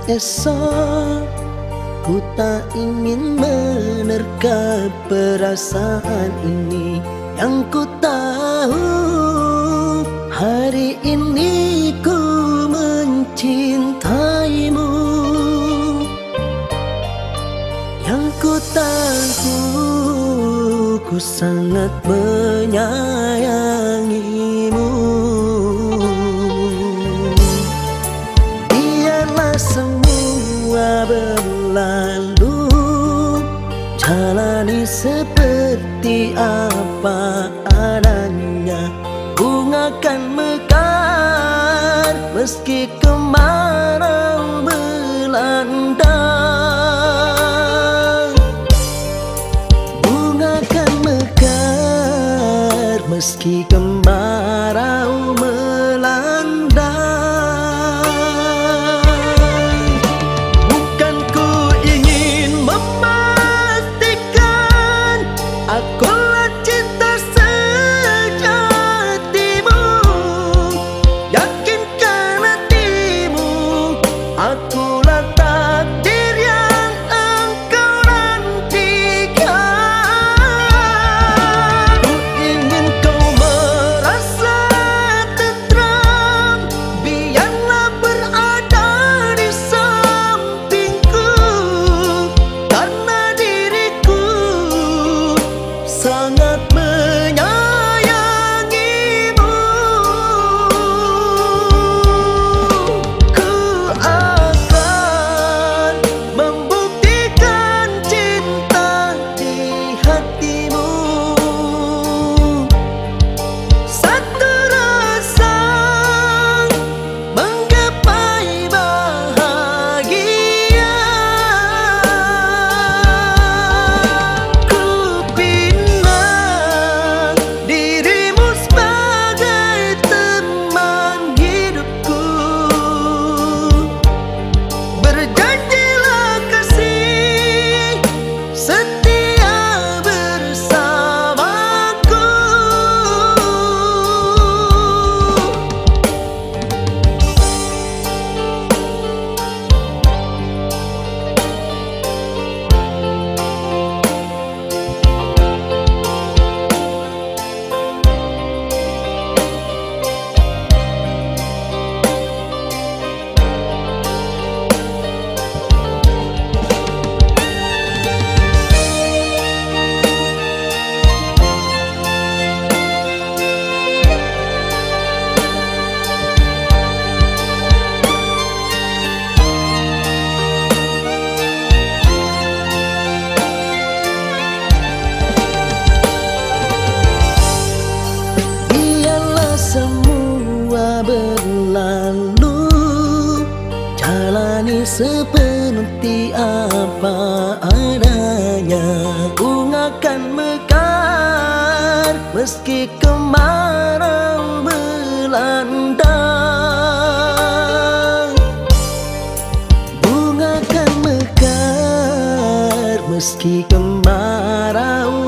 esok, ku tak ingin menerka perasaan ini. Yang ku tahu, hari ini ku mencintaimu. Yang ku tahu, ku sangat menyayangimu. Biarlah semua berlalu, jalani seperti apa adanya. Bunga kan mekar meski kemarau melanda. Bunga kan mekar meski kemarau melanda. Bukan ku ingin memastikan akulah cinta sejatimu. Yakinkan hatimu, akulah takdir yang engkau nantikan. Ku ingin kau merasa tentram, biarlah berada di sampingku. Karena diriku sangat menyayangimu. Ku akan membuktikan cinta di hatimu. Satu rasa menggapai bahagia. Ku pinang dirimu sebagai teman hidupku. Berjanjilah kasih setia bersamaku. Biarlah semua berlalu, jalani seperti apa adanya. Bunga kan mekar meski kemarau melanda. Bunga kan mekar meski kemarau